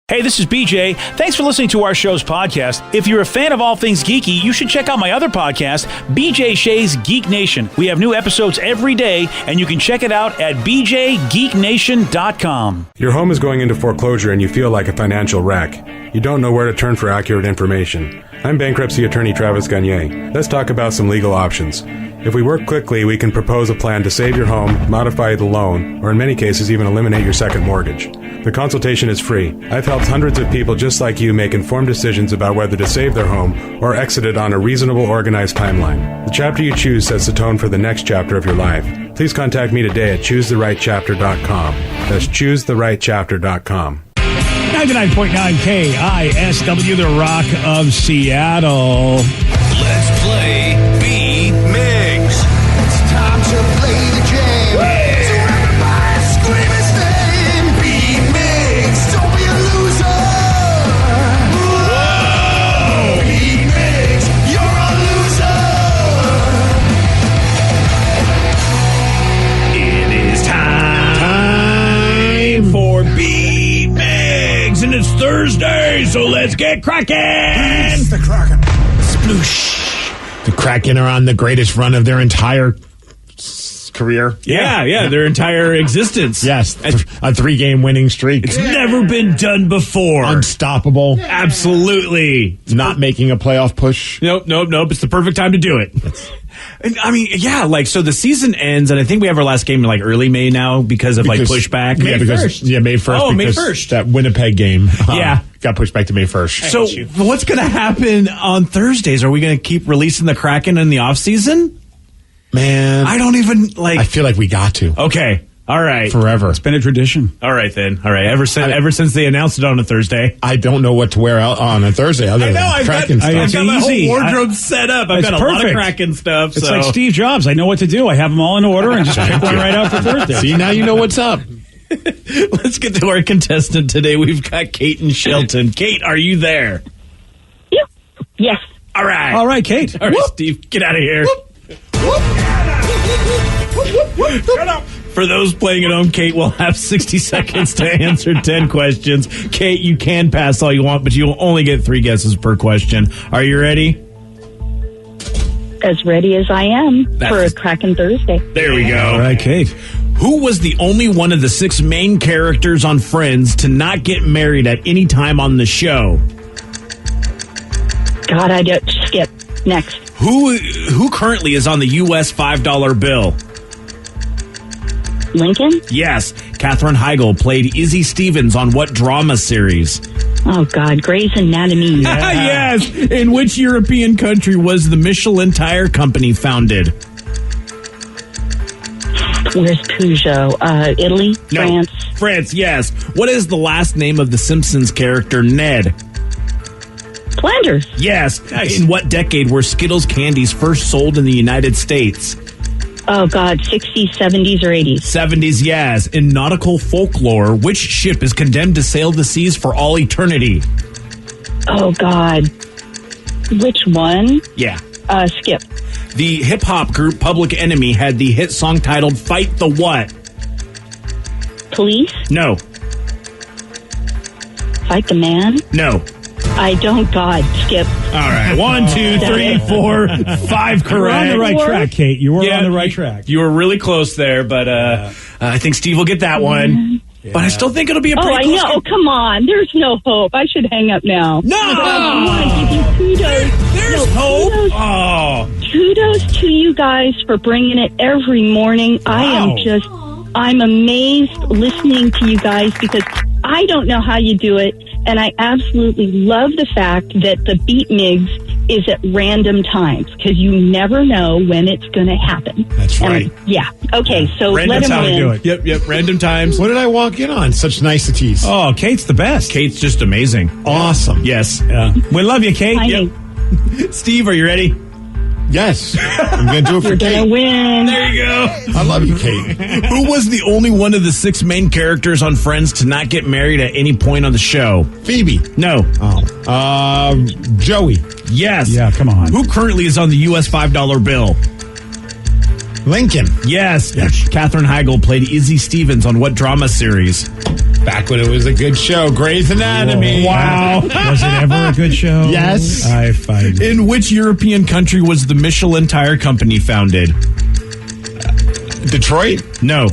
Hey, this is BJ. Thanks for listening to our show's podcast. If you're a fan of all things geeky, you should check out my other podcast, BJ Shea's Geek Nation. We have new episodes every day, and you can check it out at bjgeeknation.com. Your home is going into foreclosure and you feel like a financial wreck. You don't know where to turn for accurate information. I'm bankruptcy attorney Travis Gagne. Let's talk about some legal options. If we work quickly, we can propose a plan to save your home, modify the loan, or in many cases even eliminate your second mortgage. The consultation is free. I've helped hundreds of people just like you make informed decisions about whether to save their home or exit it on a reasonable, organized timeline. The chapter you choose sets the tone for the next chapter of your life. Please contact me today at choosetherightchapter.com. That's choosetherightchapter.com. 99.9 KISW, the Rock of Seattle. Let's play B Migs. It's time to play the game. So everybody scream his name. B Migs, don't be a loser. Whoa! B Migs, you're a loser. It is time for B Migs, and it's Thursday, so let's get cracking. It's the Kraken. Sploosh. The Kraken are on the greatest run of their entire career. Yeah, their entire existence. Yes, a 3-game winning streak. It's never been done before. Unstoppable. Absolutely. Not making a playoff push. Nope. It's the perfect time to do it. And, I mean, yeah, so the season ends, and I think we have our last game in early May now because of pushback. May 1st. Oh, May because 1st. That Winnipeg game. Yeah. Got pushed back to May 1st. So what's going to happen on Thursdays? Are we going to keep releasing the Kraken in the off season? Man. I don't even I feel like we got to. Okay. All right. Forever. It's been a tradition. All right, then. All right. Ever since they announced it on a Thursday. I don't know what to wear out on a Thursday other than Kraken stuff. I've got my easy. whole wardrobe set up. I've got a lot of Kraken stuff. It's like Steve Jobs. I know what to do. I have them all in order and just pick one right out for Thursday. See, now you know what's up. Let's get to our contestant today. We've got Kate and Shelton. Kate, are you there? Yep. Yes. All right. All right, Kate. All right, Steve, get out of here. Shut up. For those playing at home, Kate will have 60 seconds to answer 10 questions. Kate, you can pass all you want, but you'll only get 3 guesses per question. Are you ready? As ready as I am for a Kraken Thursday. There we go. All right, Kate. Who was the only one of the 6 main characters on Friends to not get married at any time on the show? God, I don't skip. Next. Who currently is on the U.S. $5 bill? Lincoln? Yes. Katherine Heigl played Izzy Stevens on what drama series? Oh, God. Grey's Anatomy. Yes. In which European country was the Michelin Tire Company founded? Where's Peugeot? Italy? No. France? France, yes. What is the last name of the Simpsons character Ned? Flanders? Yes. Nice. In what decade were Skittles candies first sold in the United States? Oh, God. 60s, 70s, or 80s? 70s, yes. In nautical folklore, which ship is condemned to sail the seas for all eternity? Oh, God. Which one? Yeah. Skip. The hip-hop group Public Enemy had the hit song titled Fight the What? Police? No. Fight the Man? No. I don't, God. Skip. All right. 1, 2, 3, 4, 5 correct. You were on the right track, Kate. You were on the right track. You were really close there, but I think Steve will get that one. Yeah. But I still think it'll be a pretty close I know. Come on. There's no hope. I should hang up now. No! I want to give you kudos. There's hope. Kudos to you guys for bringing it every morning. Wow. I'm amazed listening to you guys because I don't know how you do it. And I absolutely love the fact that the Beat Migs is at random times because you never know when it's going to happen. That's right. Yeah. Okay, so random let him how win. we do it. Yep. Random times. What did I walk in on? Such niceties. Oh, Kate's the best. Kate's just amazing. Awesome. Yes. We love you, Kate. Yep. Steve, are you ready? Yes. I'm going to do it for You're Kate. going to win. There you go. I love you, Kate. Who was the only one of the 6 main characters on Friends to not get married at any point on the show? Phoebe. No. Joey. Yes. Yeah, come on. Who currently is on the U.S. $5 bill? Lincoln. Yes. Katherine Heigl played Izzy Stevens on what drama series? Back when it was a good show, Grey's Anatomy. Wow. Was it ever a good show? Yes. I find it. In which European country was the Michelin Tire Company founded? Detroit? No.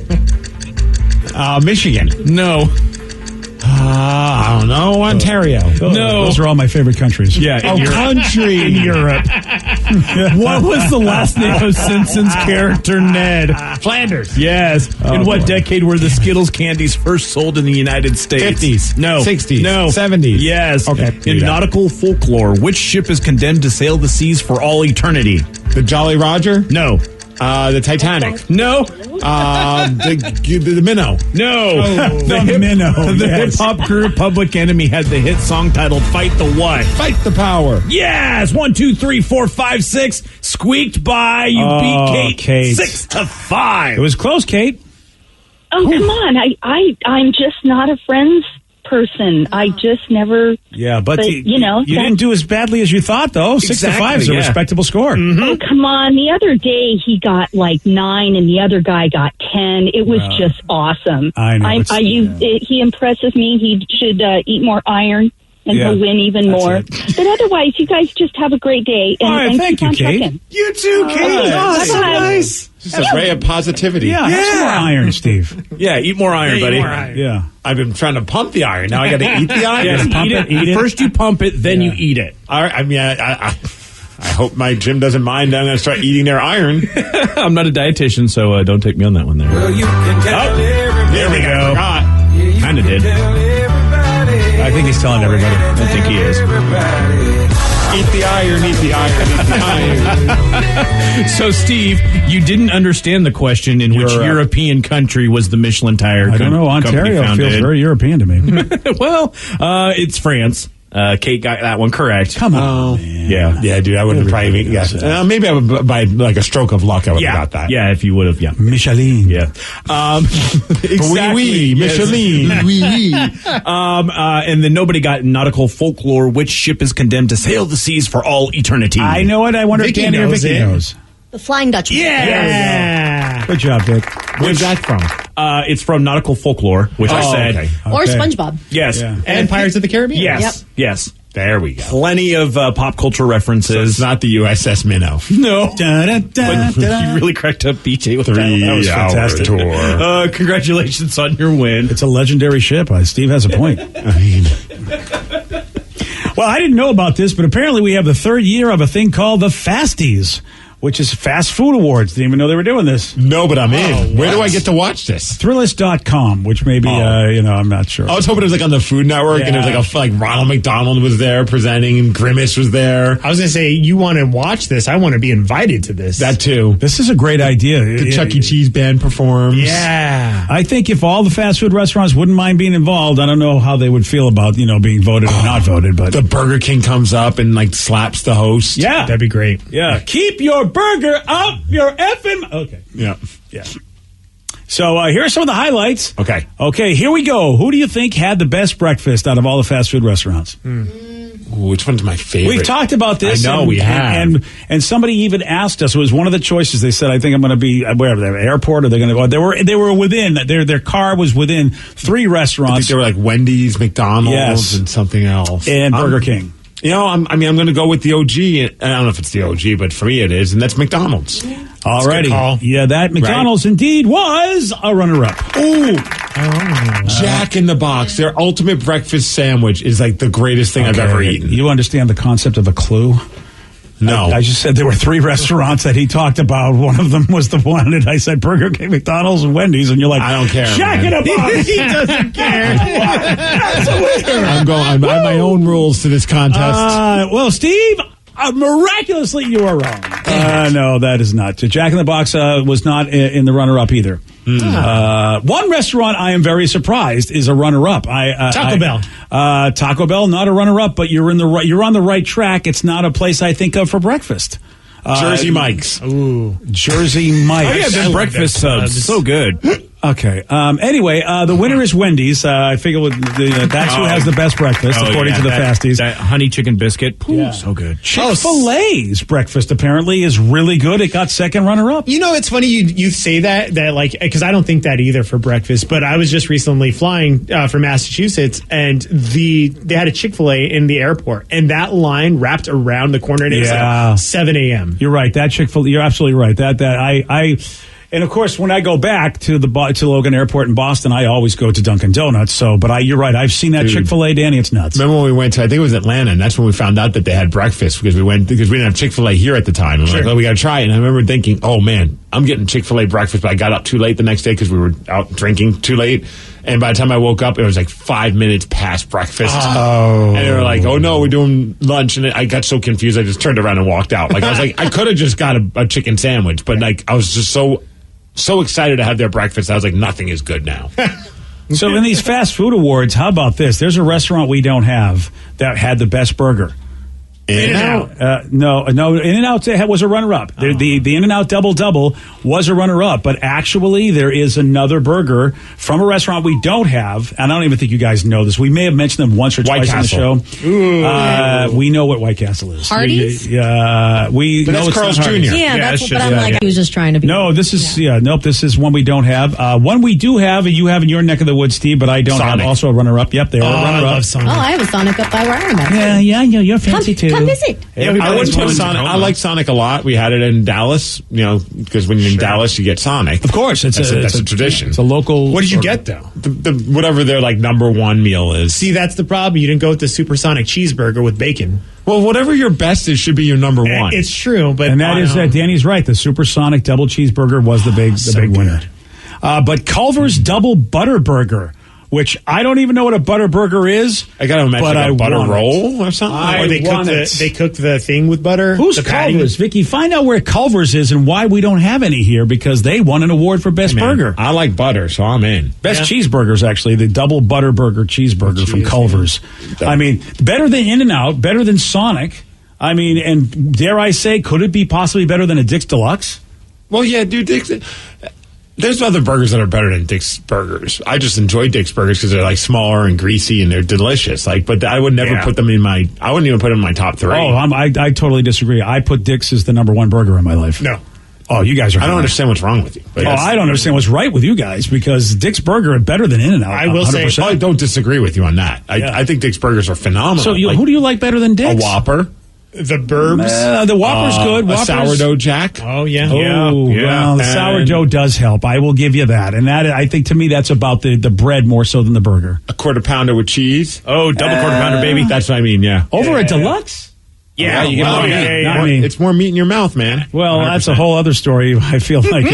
Michigan. No. I don't know. Ontario. No. Those are all my favorite countries. Yeah. Oh, country. In Europe. What was the last name of Simpsons character Ned? Flanders. Yes. In what decade were the Skittles candies first sold in the United States? 50s. No. 60s. No. 70s. Yes. Okay. In nautical folklore, which ship is condemned to sail the seas for all eternity? The Jolly Roger? No. The Titanic. No. The Minnow. No. The Minnow. The Yes. hip hop group Public Enemy had the hit song titled "Fight the What." Fight the power. Yes, 1, 2, 3, 4, 5, 6. Squeaked by. You beat Kate, Kate. 6-5. It was close, Kate. Oh, come on. I'm just not a Friends person. I just never. Yeah, but you know, you didn't do as badly as you thought, though. 6-5 is a Exactly, yeah. respectable score. Oh, come on. The other day he got like 9 and the other guy got 10. It was just awesome. I know. He impresses me. He should eat more iron and Yeah, he'll win even that's more. it. But otherwise, you guys just have a great day. And, All right, and thank keep you, on Kate. trucking. You too, Kate. Oh, That's so bye-bye. nice. Just a ray of positivity. Yeah, have some more iron, Steve. Yeah, eat more iron, buddy. Yeah. I've been trying to pump the iron. Now I got to eat the iron. Yes, Pump eat it, it. eat it. First you pump it, then you eat it. All right, I mean, I hope my gym doesn't mind. I'm going to start eating their iron. I'm not a dietitian, so don't take me on that one there. There we go. Kind of did. I think he's telling everybody. I think he is. Eat the iron, eat the iron, eat the iron. So, Steve, you didn't understand the question in which European country was the Michelin Tire I don't know. Company Ontario founded. feels very European to me. Well, it's France. Kate got that one correct. Come on, man. Yeah. Yeah, dude, I wouldn't have probably guessed. Maybe I would, by like a stroke of luck, I would have got that. Yeah, if you would have, yeah. Michelin. Yeah. Exactly. Oui, yes. Michelin. And then nobody got nautical folklore. Which ship is condemned to sail the seas for all eternity? I know it. I wonder if Vicky Danny or knows Vicky it. knows. The Flying Dutchman. Yeah. Good job, Vic. Where's that from? It's from nautical folklore, which I said. okay. Or Okay. SpongeBob. Yes. Yeah. And Pirates of the Caribbean. Yes. Yep. Yes. There we go. Plenty of pop culture references. It's not the USS Minnow. No. Da-da-da-da. But you really cracked up BJ with that. 3 was hour fantastic. tour. Congratulations on your win. It's a legendary ship. Steve has a point. I mean, Well, I didn't know about this, but apparently we have the third year of a thing called the Fasties, which is fast food awards. Didn't even know they were doing this. no, but I'm in. Where do I get to watch this? Thrillist.com, which maybe, I'm not sure. I was hoping it was like on the Food Network, and it was like Ronald McDonald was there presenting, and Grimace was there. I was going to say, you want to watch this. I want to be invited to this. That too. This is a great idea. The Chuck E. Cheese band performs. Yeah. I think if all the fast food restaurants wouldn't mind being involved, I don't know how they would feel about, being voted or not voted, but The Burger King comes up and like slaps the host. yeah. That'd be great. Yeah. Keep your burger up your effing. Okay. Yeah. Yeah. So here are some of the highlights. Okay. Okay, here we go. Who do you think had the best breakfast out of all the fast food restaurants? Ooh, which one's my favorite? We've talked about this. I know, and, we have. And somebody even asked us. It was one of the choices. They said, "I think I'm going to be wherever the airport. Or they're going to go." They were within their car was within 3 I think restaurants they were like Wendy's, McDonald's, Yes. and something else. and Burger King. I'm going to go with the OG. I don't know if it's the OG, but for me it is, and that's McDonald's. Alrighty, call. yeah, that McDonald's indeed was a runner-up. Ooh, Jack in the Box, their ultimate breakfast sandwich is like the greatest thing I've ever eaten. You understand the concept of a clue? No, I just said there were 3 restaurants that he talked about. One of them was the one that I said Burger King, McDonald's, and Wendy's, and you're like, I don't care, Jack man. in a Box. He doesn't care. That's a winner. I have my own rules to this contest. Well, Steve, miraculously, you are wrong. No, that is not. Jack in the Box was not in the runner-up either. One restaurant I am very surprised is a runner-up. Taco Bell. Taco Bell, not a runner-up, but you're on the right track. It's not a place I think of for breakfast. Jersey Mike's. Ooh. Jersey Mike's. Oh, yeah, their breakfast subs. So good. Okay. Anyway, the winner is Wendy's. I figure that's who has the best breakfast, according to the fasties. That honey chicken biscuit, so good. Chick-fil-A's breakfast apparently is really good. It got second runner-up. You know, it's funny you say that like, because I don't think that either for breakfast, but I was just recently flying from Massachusetts, and they had a Chick-fil-A in the airport, and that line wrapped around the corner, and it was like 7 a.m. You're right. That Chick-fil-A, you're absolutely right. And of course, when I go back to Logan Airport in Boston, I always go to Dunkin' Donuts. You're right. I've seen that Chick-fil-A, Danny. It's nuts. Remember when we went to, I think it was Atlanta, and that's when we found out that they had breakfast because we didn't have Chick-fil-A here at the time. And we're like, we got to try it. And I remember thinking, oh man, I'm getting Chick-fil-A breakfast, but I got up too late the next day because we were out drinking too late. And by the time I woke up, it was like 5 minutes past breakfast. Oh. And they were like, oh no, we're doing lunch. And I got so confused, I just turned around and walked out. Like, I was like, I could have just got a chicken sandwich, but like, I was just so excited to have their breakfast. I was like, nothing is good now. So in these fast food awards, how about this? There's a restaurant we don't have that had the best burger. In-N-Out? No, In-N-Out was a runner-up. The In-N-Out Double was a runner-up, but actually there is another burger from a restaurant we don't have, and I don't even think you guys know this. We may have mentioned them once or twice on the show. We know what White Castle is. Hardee's? We but know that's Carl's Jr. Yeah, that's what I'm like, he was just trying to be. No, this is, this is one we don't have. One we do have, and you have in your neck of the woods, Steve, but I don't have. Also a runner-up. Yep, they are a runner-up. I love Sonic. I have a Sonic up by where I'm at. Yeah, you're fancy too. Come visit. I wouldn't put Sonic. I like Sonic a lot. We had it in Dallas, because when you're in Dallas, you get Sonic. Of course, that's a tradition. It's a local. What did you get though? The whatever their like number one meal is. See, that's the problem. You didn't go with the Supersonic cheeseburger with bacon. Well, whatever your best is should be your number one. It's true, but that is Danny's right. The Supersonic double cheeseburger was the big winner. But Culver's double butter burger, which I don't even know what a butter burger is. I got to imagine like a butter roll or something. Or they cooked the thing with butter. Who's Culver's? Vicky, find out where Culver's is and why we don't have any here, because they won an award for best burger. I like butter, so I'm in. Best cheeseburgers, actually. The double butter burger cheeseburger from Culver's. Yeah. I mean, better than In-N-Out, better than Sonic. I mean, and dare I say, could it be possibly better than a Dick's Deluxe? Well, yeah, dude, Dick's... There's other burgers that are better than Dick's Burgers. I just enjoy Dick's Burgers because they're like smaller and greasy and they're delicious. But I would never put them I wouldn't even put them in my top three. Oh, I totally disagree. I put Dick's as the number one burger in my life. No. Oh, you guys are. I don't understand what's wrong with you. I don't understand what's right with you guys, because Dick's Burger is better than In-N-Out. I will 100%. say, I don't disagree with you on that. I think Dick's Burgers are phenomenal. So who do you like better than Dick's? A Whopper. The Burbs. The Whopper's good. A sourdough Jack. Oh, yeah. Well, the sourdough does help. I will give you that. And that, I think, to me, that's about the bread more so than the burger. A quarter pounder with cheese. Oh, double quarter pounder, baby. That's what I mean, yeah. Over a deluxe? Yeah, you get more meat. I mean, it's more meat in your mouth, man. Well, 100%. That's a whole other story. I feel like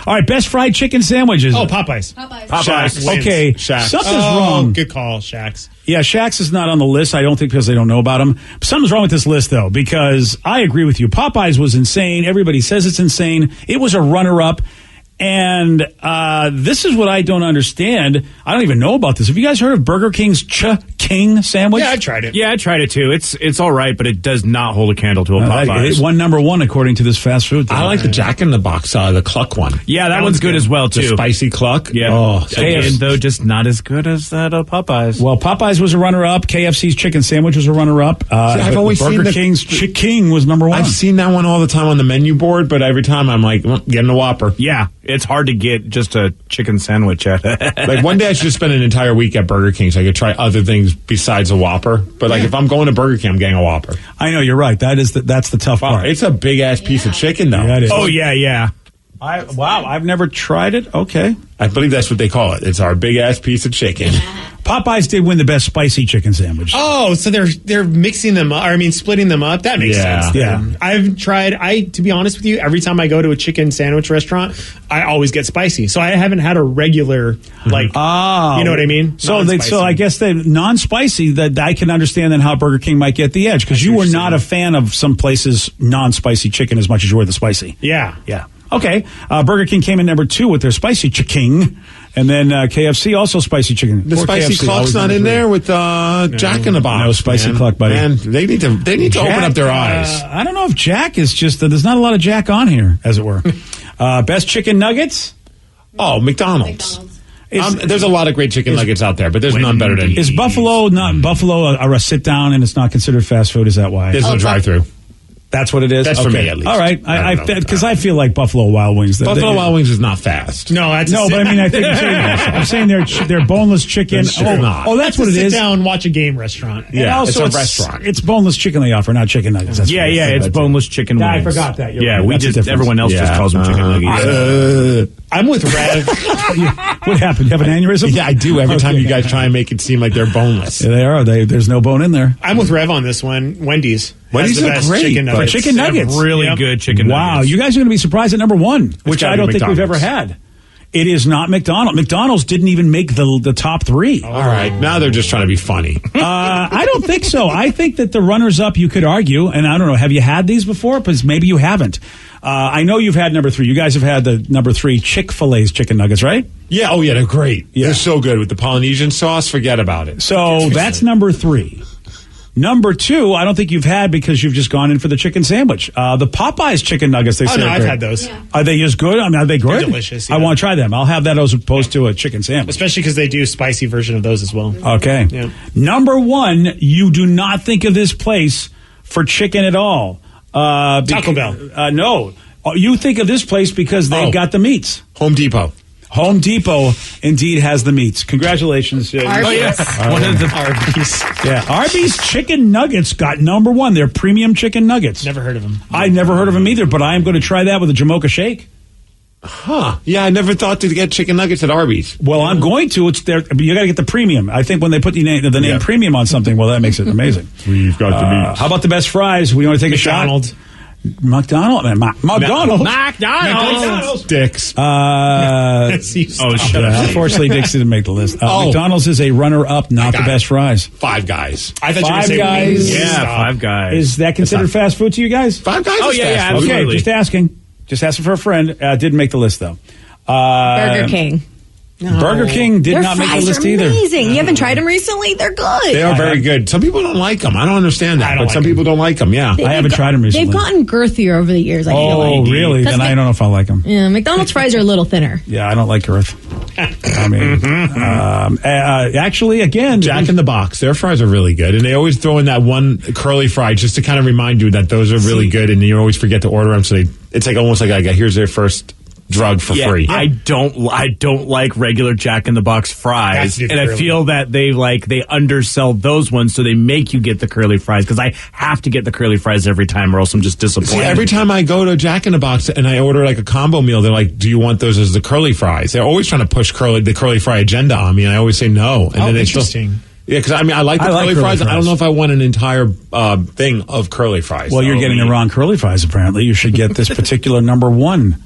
All right, best fried chicken sandwiches. Oh, Popeyes. Shaq's. Okay, Shaq's. Something's wrong. Good call, Shaq's. Yeah, Shaq's is not on the list, I don't think, because they don't know about him. Something's wrong with this list, though, because I agree with you. Popeyes was insane. Everybody says it's insane. It was a runner-up. And this is what I don't understand. I don't even know about this. Have you guys heard of Burger King's King sandwich? Yeah, I tried it. Yeah, I tried it too. It's all right, but it does not hold a candle to a Popeyes. It won number one according to this fast food thing. I like the Jack in the Box, the Cluck one. Yeah, that one's good as well too. The spicy Cluck. Yeah. Oh, though just not as good as that Popeyes. Well, Popeyes was a runner-up. KFC's chicken sandwich was a runner-up. I've always seen Burger King's King was number one. I've seen that one all the time on the menu board, but every time I'm like, getting a Whopper. Yeah, it's hard to get just a chicken sandwich at. Like one day I should spend an entire week at Burger King so I could try other things besides a Whopper. But like if I'm going to Burger King, I'm getting a Whopper. I know, you're right. That's the tough part. It's a big ass piece of chicken though. Yeah, it is. Oh yeah. I've never tried it. Okay. I believe that's what they call it. It's our big ass piece of chicken. Popeyes did win the best spicy chicken sandwich. Oh, so they're mixing them up. Splitting them up. That makes sense. Yeah. I've tried. To be honest with you, every time I go to a chicken sandwich restaurant, I always get spicy. So I haven't had a regular you know what I mean. So I guess the non-spicy, that I can understand then how Burger King might get the edge, because you were not a fan of some places non-spicy chicken as much as you were the spicy. Yeah. Okay. Burger King came in number 2 with their spicy chicken. And then KFC also spicy chicken. The spicy KFC, Cluck's not in there with Jack in the Box. No spicy Cluck, buddy. Man, they need to open up their eyes. I don't know if Jack is just there's not a lot of Jack on here, as it were. Best chicken nuggets. Oh, McDonald's. There's a lot of great chicken nuggets out there, but there's none better than. Is Buffalo a sit down and it's not considered fast food? Is that why? There's no drive-through. That's what it is? That's for me, at least. All right. Because I feel like Buffalo Wild Wings. Buffalo Wild Wings is not fast. No, that's but I mean, I think I'm saying they're boneless chicken. That's not. That's what it is. Sit down, watch a game restaurant. Yeah, also, it's a restaurant. It's boneless chicken they offer, not chicken nuggets. That's what it is. It's boneless chicken Yeah, I wings. forgot that. You're Yeah, right. we That's the just difference. everyone else just calls them chicken nuggets. I'm with Rev. What happened? You have an aneurysm? Yeah, I do. Every time you guys try and make it seem like they're boneless. Yeah, they are. There's no bone in there. I'm with Rev on this one. Wendy's. Wendy's has the are best great, chicken but nuggets. chicken nuggets. Really good chicken nuggets. Wow, you guys are going to be surprised at number one, which gotta I don't be think we've ever McDonald's. had. It is not McDonald's. McDonald's didn't even make the top three. All right, now they're just trying to be funny. I don't think so. I think that the runners-up, you could argue, and I don't know, have you had these before? Because maybe you haven't. I know you've had number three. You guys have had the number three Chick-fil-A's chicken nuggets, right? Yeah, oh yeah, they're great. Yeah. They're so good with the Polynesian sauce. Forget about it. So that's number three. Number two, I don't think you've had because you've just gone in for the chicken sandwich. The Popeyes chicken nuggets, they say. no, are I've great. had those. Are they as good? I mean, are they good? They're delicious, I yeah. want to try them. I'll have that as opposed to a chicken sandwich. Especially because they do spicy version of those as well. Okay. Yeah. Number one, you do not think of this place for chicken at all. Taco Bell. No. You think of this place because they've got the meats. Home Depot. Home Depot indeed has the meats. Congratulations. Arby's. One of the Arby's. Yeah, Arby's chicken nuggets got number one. They're premium chicken nuggets. Never heard of them. I never heard of them either, but I am going to try that with a Jamocha shake. Huh. Yeah, I never thought to get chicken nuggets at Arby's. Well, I'm going to. It's there. You got to get the premium. I think when they put the name premium on something, well, that makes it amazing. We've got the meats. How about the best fries? We want to take a shot. McDonald's. Dicks. shut up. Unfortunately, Dix didn't make the list. McDonald's is a runner-up, not the best fries. Five Guys. I thought Five you were going to Guys. say Yeah, Five Guys. Is that considered fast food to you guys? Five Guys. Oh, is yeah, fast yeah, food. Okay, absolutely. just asking. Just asking for a friend. Didn't make the list, though. Burger King. Burger King did Their not make the fries list are either. amazing. You haven't tried them recently? They're good. They are very good. Some people don't like them. I don't understand that, I don't but like some them. people don't like them. Yeah. I haven't tried them recently. They've gotten girthier over the years, I feel Oh, like. really? Then I don't know if I like them. Yeah, McDonald's fries are a little thinner. Yeah, I don't like girth. I mean, actually, again, Jack in the Box. Their fries are really good, and they always throw in that one curly fry just to kind of remind you that those are really good, and you always forget to order them. So it's like almost like here's their first drug for free. I don't like regular Jack in the Box fries, That's and I curly. feel that they undersell those ones, so they make you get the curly fries because I have to get the curly fries every time, or else I'm just disappointed. See, every time I go to Jack in the Box and I order like a combo meal, they're like, "Do you want those as the curly fries?" They're always trying to push the curly fry agenda on me, and I always say no. And then they still, interesting. yeah, because I mean, I like the curly fries. I don't know if I want an entire thing of curly fries. well, you're So, getting the wrong curly fries, apparently. You should get this particular number one.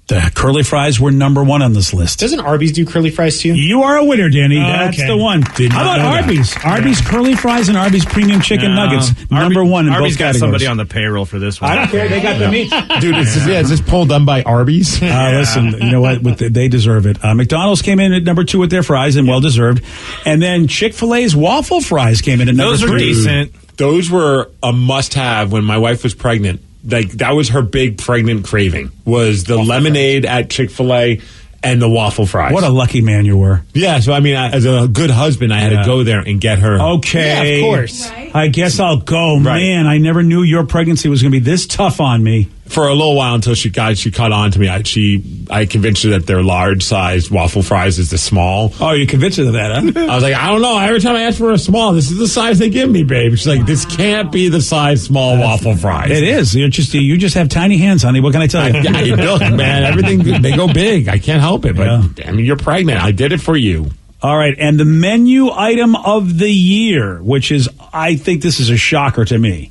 The curly fries were number one on this list. Doesn't Arby's do curly fries too? You are a winner, Danny. Oh, That's okay. the one. Did How not about know that. Arby's? Arby's curly fries and Arby's premium chicken nuggets. Number one in Arby's both got categories. somebody on the payroll for this one. I don't care. They got the meat. dude, is this poll done by Arby's? Listen, you know what? They deserve it. McDonald's came in at number two with their fries, and well deserved. And then Chick-fil-A's waffle fries came in at number Those are three. decent. Those were a must-have when my wife was pregnant. Like that was her big pregnant craving was the lemonade at Chick-fil-A and the waffle fries. What a lucky man you were. Yeah, so I mean, as a good husband, I had to go there and get her. Okay. Yeah, of course. I guess I'll go. Right. Man, I never knew your pregnancy was going to be this tough on me. For a little while until she caught on to me. I convinced her that their large sized waffle fries is the small. Oh, you convinced her of that, huh? I was like, I don't know. Every time I ask for a small, this is the size they give me, babe. She's like, this can't be the size small waffle fries. It is. You just have tiny hands, honey. What can I tell you? Yeah, you look, man. Everything they go big. I can't help it. But I mean, you're pregnant. I did it for you. All right, and the menu item of the year, which is, I think this is a shocker to me.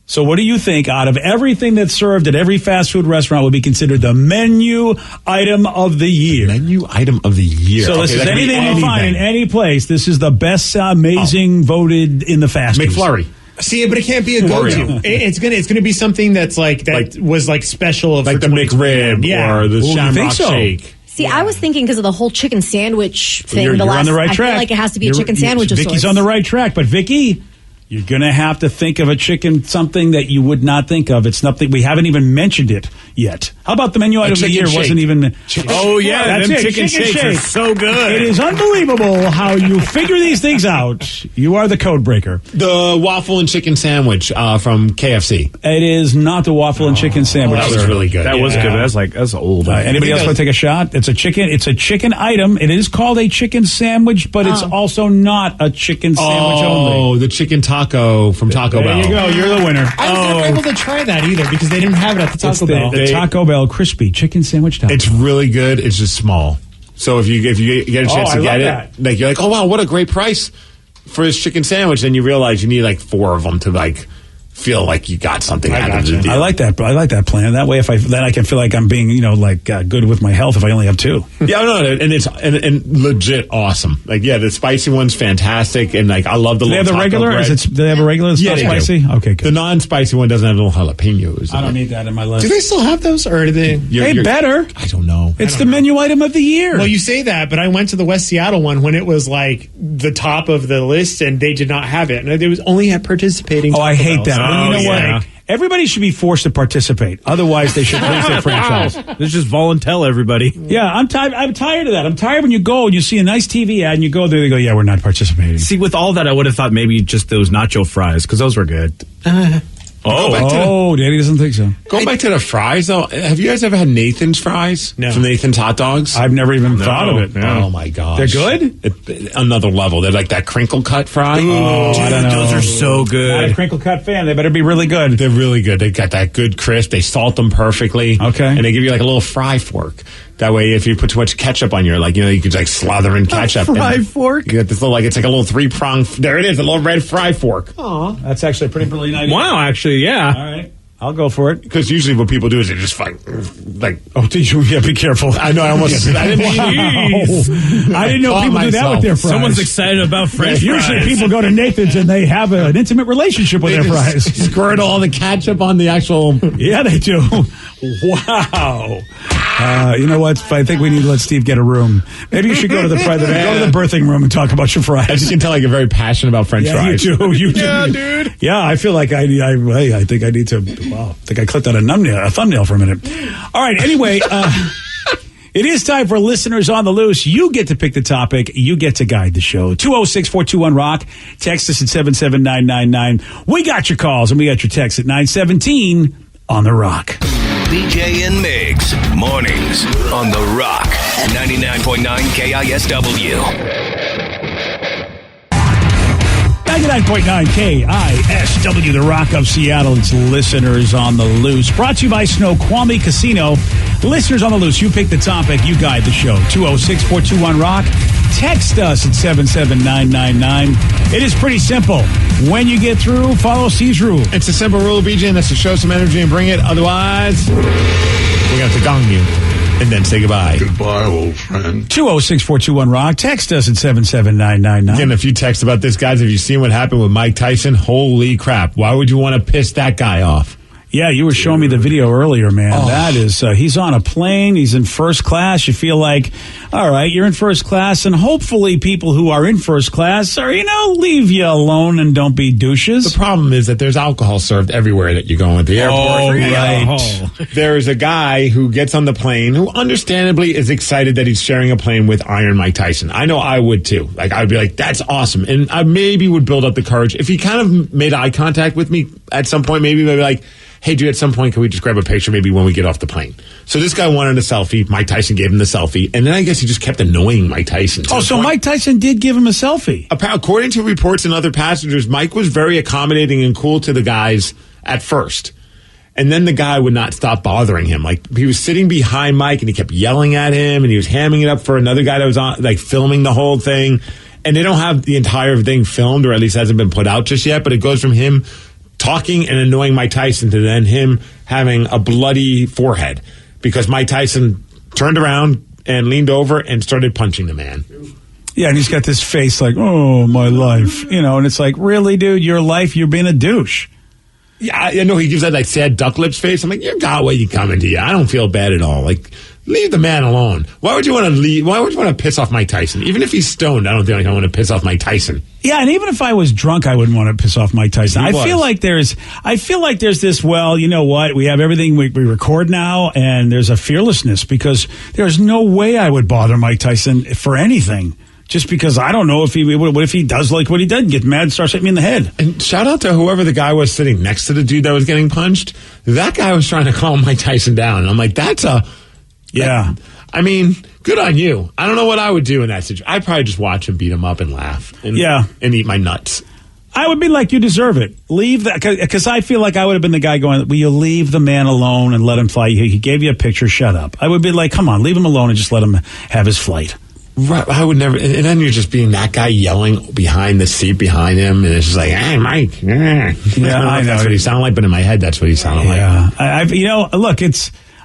So what do you think out of everything that's served at every fast food restaurant would be considered the menu item of the year? Menu item of the year. So this is that could be anything you find in anything. any place. This is the best amazing voted in the fast food. McFlurry. See, but it can't be a go-to. Oreo. It's gonna be something that's that was special of Like for the 2021. McRib Yeah. or the you think Shamrock so? Shake. See, I was thinking because of the whole chicken sandwich thing. You're on the right I track. feel like it has to be a chicken sandwich of Vicky's sorts. on the right track, but Vicky, You're going to have to think of a chicken, something that you would not think of. It's nothing. We haven't even mentioned it yet. How about the menu item of the year? shake. Wasn't even. Oh, yeah. That's them it. chicken shakes are so good. It is unbelievable how you figure these things out. You are the code breaker. The waffle and chicken sandwich from KFC. It is not the waffle and chicken sandwich. That was sir. really good. That was good. That's old. Anybody else want to take a shot? It's a chicken item. It is called a chicken sandwich, but it's also not a chicken sandwich only. Oh, the chicken taco from Taco Bell. There you go. You're the winner. I was never able to try that either because they didn't have it at the Taco Bell. The Taco Bell crispy chicken sandwich taco. It's really good. It's just small. So if you get a chance I to get love it, like you're like, oh wow, what a great price for this chicken sandwich. Then you realize you need like 4 of them to like feel like you got something out of the deal. I like that. I like that plan. That way, then I can feel like I'm being, good with my health if I only have 2. Yeah, no, and it's and legit awesome. Like, yeah, the spicy one's fantastic, and like I love the. Do they have the regular? Do they have a regular that's not spicy? Do. Okay, good. The non-spicy one doesn't have little jalapenos. I don't need that in my list. Do they still have those, or do they? They better. I don't know. It's the menu item of the year. Well, you say that, but I went to the West Seattle one when it was like the top of the list, and they did not have it. And it was only at participating. Oh, I Taco hate Bells. that. Well, you know yeah. what? Everybody should be forced to participate. Otherwise, they should lose their franchise. This is just volunteer, everybody. Yeah, I'm tired of that. I'm tired when you go and you see a nice TV ad and you go there, they go, yeah, we're not participating. See, with all that, I would have thought maybe just those nacho fries, because those were good. Daddy doesn't think so. Going back to the fries, though, have you guys ever had Nathan's fries? No. From Nathan's Hot Dogs? I've never even thought of it. Oh, my gosh. They're good? Another level. They're like that crinkle cut fry. I don't know. Those are so Not a good. crinkle cut fan. They better be really good. They're really good. They got that good crisp. They salt them perfectly. Okay. And they give you like a little fry fork. That way, if you put too much ketchup on your, you could like slather in ketchup. fry and fork? You get this little, it's like a little 3-prong. There it is, a little red fry fork. That's actually a pretty brilliant idea. Wow, actually, yeah. All right. I'll go for it. Because usually what people do is they just like, Oh, did you? Yeah, be careful. I know, I almost, I didn't Wow. I didn't know caught people do that myself. with their fries. Someone's excited about French Usually fries. people go to Nathan's and they have an intimate relationship with their fries. squirt all the ketchup on the actual. Yeah, they do. Wow. You know what? I think we need to let Steve get a room. Maybe you should go to the birthing room and talk about your fries. As you can tell, I get very passionate about French fries. You do. You do. Yeah, dude. Yeah, I feel like I think I need to. Wow, I think I clicked on a thumbnail for a minute. All right. Anyway, it is time for listeners on the loose. You get to pick the topic. You get to guide the show. 206-421-ROCK. Text us at 77999. We got your calls and we got your texts at 917 on the Rock. BJ and Migs, mornings on The Rock, 99.9 KISW. 99.9 KISW, the Rock of Seattle. It's Listeners on the Loose. Brought to you by Snoqualmie Casino. Listeners on the Loose, you pick the topic, you guide the show. 206-421-ROCK. Text us at 77999. It is pretty simple. When you get through, follow Steve's rule. It's a simple rule, BJ, and that's to show some energy and bring it. Otherwise, we're going to have to gong you and then say goodbye. Goodbye, old friend. 206-421-ROCK. Text us at 77999. Getting a few texts about this, guys. Have you seen what happened with Mike Tyson? Holy crap. Why would you want to piss that guy off? Yeah, you were showing me the video earlier, man. That is, he's on a plane. He's in first class. You feel like, all right, you're in first class, and hopefully people who are in first class are, leave you alone and don't be douches. The problem is that there's alcohol served everywhere that you go at the airport. Oh, right. There's a guy who gets on the plane who understandably is excited that he's sharing a plane with Iron Mike Tyson. I know I would too. Like, I'd be like, that's awesome. And I maybe would build up the courage. If he kind of made eye contact with me at some point, maybe like, hey, dude, at some point, can we just grab a picture maybe when we get off the plane? So this guy wanted a selfie. Mike Tyson gave him the selfie. And then I guess he just kept annoying Mike Tyson. Oh, so Mike Tyson did give him a selfie. According to reports and other passengers, Mike was very accommodating and cool to the guys at first. And then the guy would not stop bothering him. Like, he was sitting behind Mike and he kept yelling at him and he was hamming it up for another guy that was on, like, filming the whole thing. And they don't have the entire thing filmed, or at least hasn't been put out just yet, but it goes from him talking and annoying Mike Tyson to then him having a bloody forehead because Mike Tyson turned around and leaned over and started punching the man. Yeah, and he's got this face like, oh, my life. And it's like, really, dude, your life, you're being a douche. Yeah, I know he gives that like sad duck lips face. I'm like, you got what you coming to you. I don't feel bad at all. Like, leave the man alone. Why would you want to leave? Why would you want to piss off Mike Tyson? Even if he's stoned, I don't think I want to piss off Mike Tyson. Yeah, and even if I was drunk, I wouldn't want to piss off Mike Tyson. I feel like there's this. Well, you know what? We have everything we record now, and there's a fearlessness because there's no way I would bother Mike Tyson for anything. Just because I don't know what if he does like what he did, get mad, and starts hitting me in the head. And shout out to whoever the guy was sitting next to the dude that was getting punched. That guy was trying to calm Mike Tyson down, and I'm like, yeah. I mean, good on you. I don't know what I would do in that situation. I'd probably just watch him beat him up and laugh. And eat my nuts. I would be like, you deserve it. Leave that, because I feel like I would have been the guy going, will you leave the man alone and let him fly? He gave you a picture, shut up. I would be like, come on, leave him alone and just let him have his flight. Right, I would never, and then you're just being that guy yelling behind the seat behind him, and it's just like, hey, Mike. Yeah, I know that's what he sounded like, but in my head, that's what he sounded like. Yeah, look,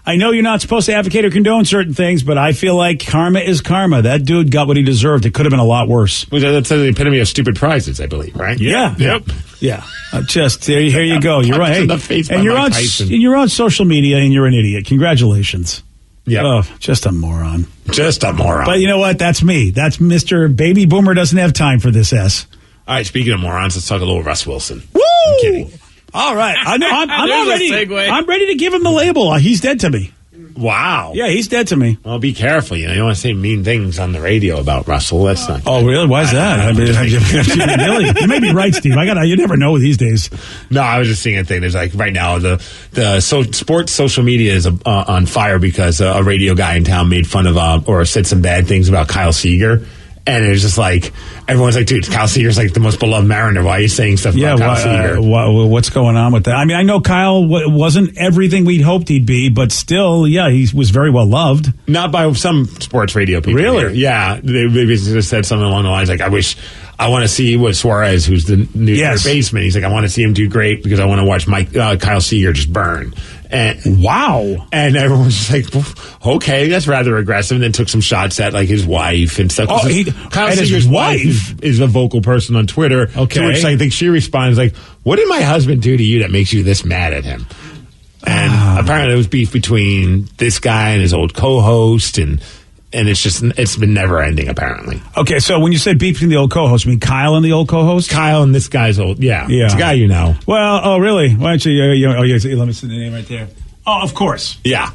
I know you're not supposed to advocate or condone certain things, but I feel like karma is karma. That dude got what he deserved. It could have been a lot worse. Well, that's the epitome of stupid prizes, I believe, right? Yeah. Yep. Yeah. Here you go. You're right. And you're on social media, and you're an idiot. Congratulations. Yeah. Oh, just a moron. Just a moron. But you know what? That's me. That's Mr. Baby Boomer doesn't have time for this S. All right, speaking of morons, let's talk a little Russ Wilson. Woo! I'm kidding. All right. I'm ready. I'm ready to give him the label. He's dead to me. Wow. Yeah, he's dead to me. Well, be careful. You don't want to say mean things on the radio about Russell. That's not good. Oh, really? Why is that? I mean, really? You may be right, Steve. You never know these days. No, I was just seeing a thing. There's like right now the sports social media is on fire because a radio guy in town made fun of or said some bad things about Kyle Seager. And it was just like, everyone's like, dude, Kyle Seager's like the most beloved Mariner. Why are you saying stuff about Kyle Seager? What's going on with that? I mean, I know Kyle wasn't everything we'd hoped he'd be, but still, he was very well loved. Not by some sports radio people. Really? Here. Yeah. They just said something along the lines like, I want to see what Suarez, who's the new third baseman. He's like, I want to see him do great because I want to watch Kyle Seager just burn. And wow. And everyone was just like, okay, that's rather aggressive. And then took some shots at like his wife and stuff. Kyle Seager's wife is a vocal person on Twitter. Okay. To which I think she responds like, what did my husband do to you that makes you this mad at him? And apparently there was beef between this guy and his old co-host and it's been never ending apparently. Okay, so when you say beef between the old co-host, you mean Kyle and the old co-host? Kyle and this guy's old, yeah. It's a guy you know. Well, oh really? Why don't you? Let me see the name right there. Oh, of course. Yeah.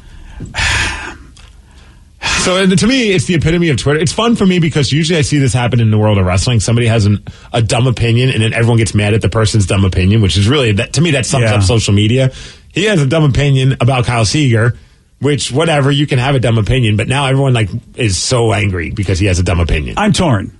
So to me, it's the epitome of Twitter. It's fun for me because usually I see this happen in the world of wrestling. Somebody has a dumb opinion, and then everyone gets mad at the person's dumb opinion, which is really to me that sums up social media. He has a dumb opinion about Kyle Seager. Which, whatever, you can have a dumb opinion, but now everyone is so angry because he has a dumb opinion. I'm torn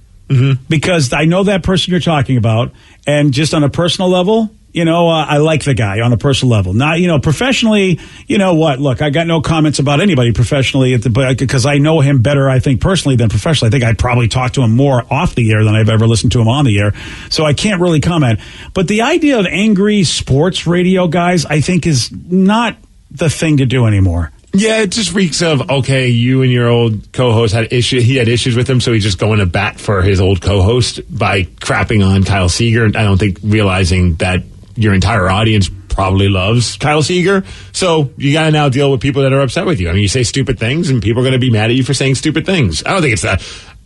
because I know that person you're talking about, and just on a personal level, I like the guy on a personal level. Not, professionally, you know what? Look, I got no comments about anybody professionally because I know him better, I think, personally than professionally. I think I'd probably talk to him more off the air than I've ever listened to him on the air, so I can't really comment. But the idea of angry sports radio guys, I think, is not the thing to do anymore. Yeah, it just reeks of, okay, you and your old co-host had issues. He had issues with him, so he's just going to bat for his old co-host by crapping on Kyle Seager. I don't think realizing that your entire audience probably loves Kyle Seager. So you got to now deal with people that are upset with you. I mean, you say stupid things, and people are going to be mad at you for saying stupid things. I don't think it's that.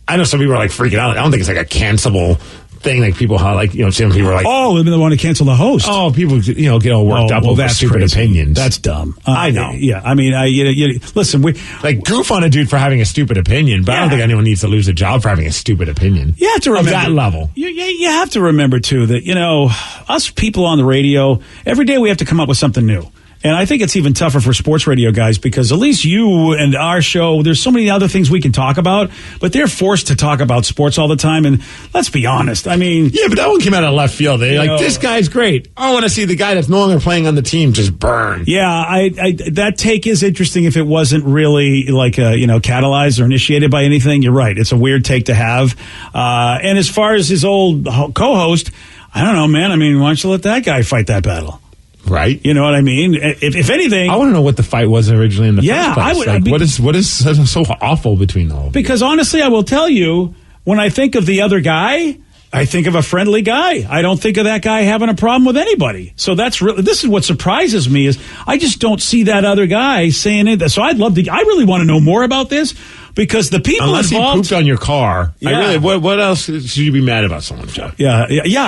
I know some people are freaking out. I don't think it's a cancelable thing, people some people are like, oh, they want to cancel the host. Oh, people get all worked up over stupid opinions. That's dumb. I know. Yeah, I mean, listen, we goof on a dude for having a stupid opinion, but I don't think anyone needs to lose a job for having a stupid opinion. You have to remember that level. You have to remember too that us people on the radio, every day we have to come up with something new. And I think it's even tougher for sports radio guys because at least you and our show, there's so many other things we can talk about, but they're forced to talk about sports all the time. And let's be honest. I mean, yeah, but that one came out of left field. They're this guy's great. I want to see the guy that's no longer playing on the team just burn. Yeah, that take is interesting if it wasn't really catalyzed or initiated by anything. You're right. It's a weird take to have. And as far as his old co-host, I don't know, man. I mean, why don't you let that guy fight that battle? Right. You know what I mean? If anything, I want to know what the fight was originally in the first place. I would. What is so awful between all of Because honestly, I will tell you, when I think of the other guy, I think of a friendly guy. I don't think of that guy having a problem with anybody. So this is what surprises me is I just don't see that other guy saying it. So I really want to know more about this because the people Unless involved. he pooped on your car. Yeah. What else should you be mad about someone, Joe? Yeah.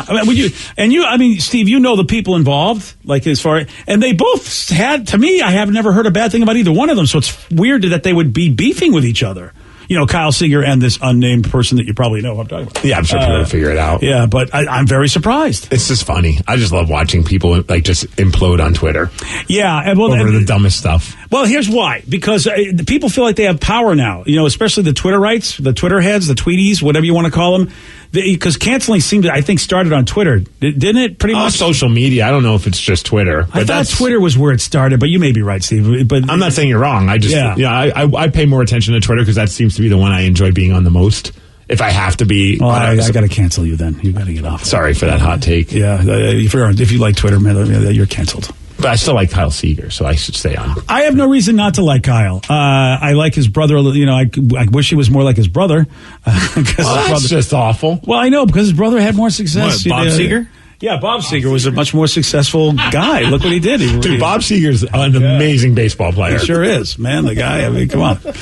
I mean, Steve, you know the people involved, like as far, and they both had, to me, I have never heard a bad thing about either one of them. So it's weird that they would be beefing with each other. You know, Kyle Seeger and this unnamed person that you probably know who I'm talking about. Yeah, I'm sure people will figure it out. Yeah, but I'm very surprised. It's just funny. I just love watching people like just implode on Twitter. Yeah, and over the dumbest stuff. Well, here's why. Because the people feel like they have power now. You know, especially the Twitterites, the Twitter heads, the tweeties, whatever you want to call them. Because canceling seemed to, I think, started on Twitter. Didn't it pretty much? Social media. I don't know if it's just Twitter. I thought Twitter was where it started, but you may be right, Steve. But I'm not saying you're wrong. I just, I pay more attention to Twitter because that seems to be the one I enjoy being on the most. If I have to be. Well, I got to cancel you then. You got to get off. Sorry for that hot take. Yeah. If you like Twitter, man, you're canceled. But I still like Kyle Seeger, so I should stay on. I have no reason not to like Kyle. I like his brother. You know, I wish he was more like his brother. That's just awful. Well, I know, because his brother had more success. What, Bob Seeger? Yeah, Bob Seeger was a much more successful guy. Look what he did. Dude, Bob Seeger's an amazing baseball player. He sure is, man. The guy, I mean, come on. All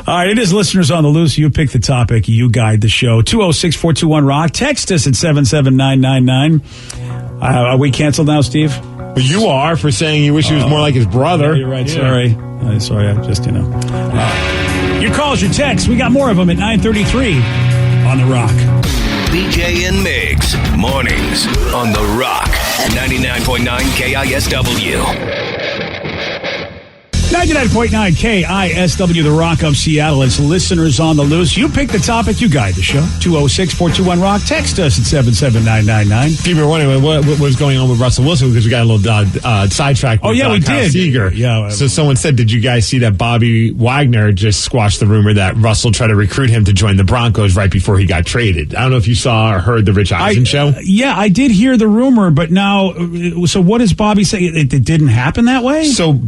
right, it is Listeners on the Loose. You pick the topic. You guide the show. 206-421-ROCK. Text us at 77999. Are we canceled now, Steve? You are for saying you wish he was more like his brother. Yeah, you're right. Yeah. Sorry. I just, Your calls, your texts. We got more of them at 9:33 on The Rock. BJ and Migs, mornings on The Rock, 99.9 KISW. 99.9 KISW, The Rock of Seattle. It's Listeners on the Loose. You pick the topic, you guide the show. 206-421-ROCK. Text us at 77999. People were wondering what was going on with Russell Wilson because we got a little sidetracked with we Kyle did. Seeger. Yeah. So someone said, did you guys see that Bobby Wagner just squashed the rumor that Russell tried to recruit him to join the Broncos right before he got traded? I don't know if you saw or heard the Rich Eisen show. Yeah, I did hear the rumor, but now, so what does Bobby say? It didn't happen that way? So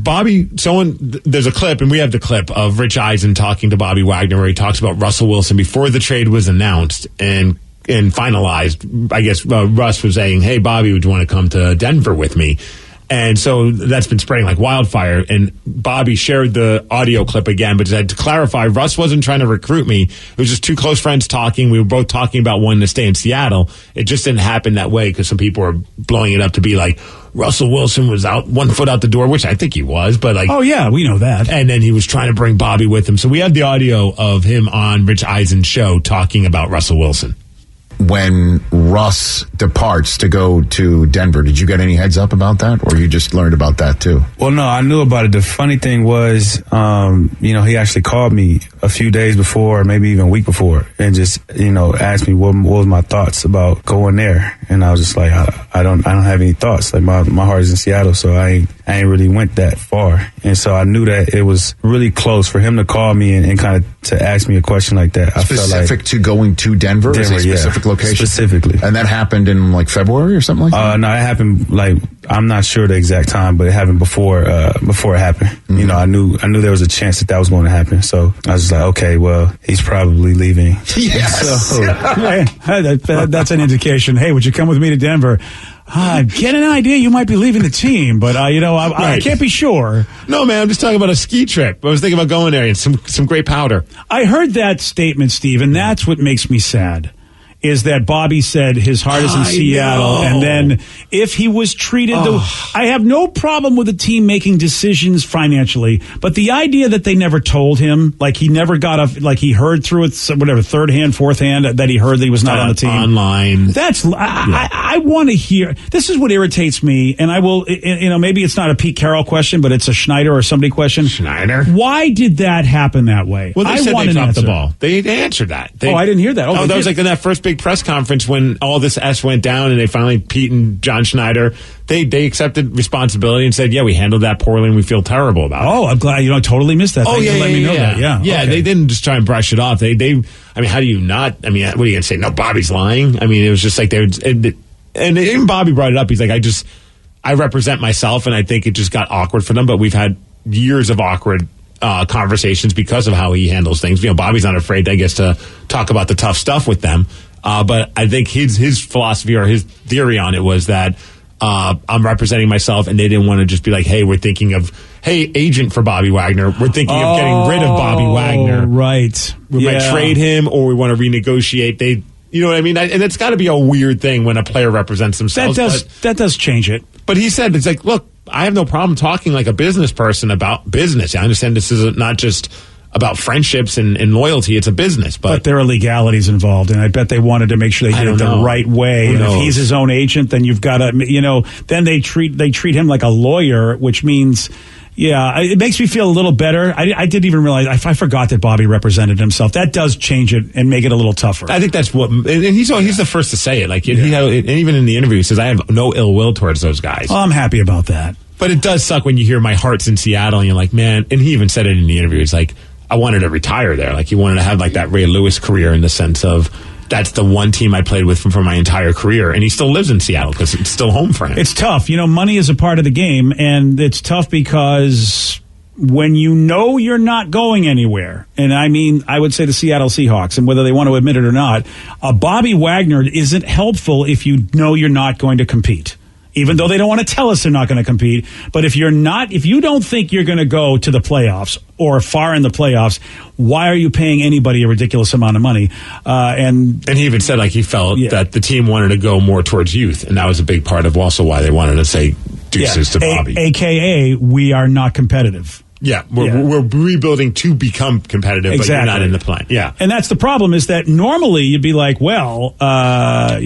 there's a clip, and we have the clip of Rich Eisen talking to Bobby Wagner where he talks about Russell Wilson before the trade was announced and finalized. I guess Russ was saying, hey, Bobby, would you want to come to Denver with me? And so that's been spreading like wildfire. And Bobby shared the audio clip again, but said, to clarify, Russ wasn't trying to recruit me. It was just two close friends talking. We were both talking about wanting to stay in Seattle. It just didn't happen that way because some people were blowing it up to be like, Russell Wilson was out 1 foot out the door, which I think he was, but like, oh yeah, we know that. And then he was trying to bring Bobby with him. So we have the audio of him on Rich Eisen's show talking about Russell Wilson. When Russ departs to go to Denver, did you get any heads up about that, or you just learned about that too? Well, no, I knew about it. The funny thing was, he actually called me a few days before, or maybe even a week before, and just, asked me what was my thoughts about going there. And I was just like, I don't have any thoughts. Like my heart is in Seattle, so I ain't really went that far. And so I knew that it was really close for him to call me and kind of to ask me a question like that. Specific I felt like to going to Denver? Is a specific location? Specifically. And that happened in like February or something like that? No, it happened like, I'm not sure the exact time, but it happened before it happened. Mm-hmm. I knew there was a chance that was going to happen. So I was just like, okay, well, he's probably leaving. Yes. So, that's an indication. Hey, would you come with me to Denver? Get an idea you might be leaving the team, but I can't be sure. No, man, I'm just talking about a ski trip. I was thinking about going there and some great powder. I heard that statement, Steve, and that's what makes me sad. Is that Bobby said his heart is in Seattle, and then if he was treated, I have no problem with the team making decisions financially, but the idea that they never told him, like he never got he heard through it, whatever, third hand, fourth hand, that he heard that he was not on the team. Online. That's, I want to hear, this is what irritates me, and I will, maybe it's not a Pete Carroll question, but it's a Schneider or somebody question. Schneider? Why did that happen that way? Well, they said they dropped the ball. They answered that. I didn't hear that. That was like in that first big press conference when all this S went down and they finally, Pete and John Schneider, they accepted responsibility and said, yeah, we handled that poorly and we feel terrible about it. Oh, I'm glad I totally missed that. Thanks for letting me know that. Yeah. Okay. They didn't just try and brush it off. How do you not? I mean, what are you going to say? No, Bobby's lying. I mean, it was just like and even Bobby brought it up. He's like, I represent myself and I think it just got awkward for them, but we've had years of awkward conversations because of how he handles things. Bobby's not afraid, I guess, to talk about the tough stuff with them. But I think his philosophy or his theory on it was that I'm representing myself, and they didn't want to just be like, hey, we're thinking of, hey, agent for Bobby Wagner. We're thinking of getting rid of Bobby Wagner. Right. We might trade him, or we want to renegotiate. You know what I mean? And it's got to be a weird thing when a player represents themselves. That does change it. But he said, it's like, look, I have no problem talking like a business person about business. I understand this is not just about friendships and loyalty. It's a business. But there are legalities involved, and I bet they wanted to make sure they did it the right way. And if he's his own agent, then you've got to, then they treat him like a lawyer, which means... Yeah, it makes me feel a little better. I didn't even realize. I forgot that Bobby represented himself. That does change it and make it a little tougher. I think that's what, and he's the first to say it. Like, and even in the interview, he says, "I have no ill will towards those guys." Well, I'm happy about that. But it does suck when you hear my heart's in Seattle, and you're like, man. And he even said it in the interview. He's like, I wanted to retire there. Like, he wanted to have like that Ray Lewis career in the sense of. That's the one team I played with for my entire career. And he still lives in Seattle because it's still home for him. It's tough. Money is a part of the game, and it's tough because when you're not going anywhere, and I would say the Seattle Seahawks, and whether they want to admit it or not, Bobby Wagner isn't helpful if you know you're not going to compete. Even though they don't want to tell us they're not going to compete. But if you don't think you're going to go to the playoffs or far in the playoffs, why are you paying anybody a ridiculous amount of money? And he even said he felt that the team wanted to go more towards youth. And that was a big part of also why they wanted to say deuces to Bobby. AKA, we are not competitive. Yeah, we're rebuilding to become competitive, but you're not in the plan. Yeah. And that's the problem is that normally you'd be like, well, Bobby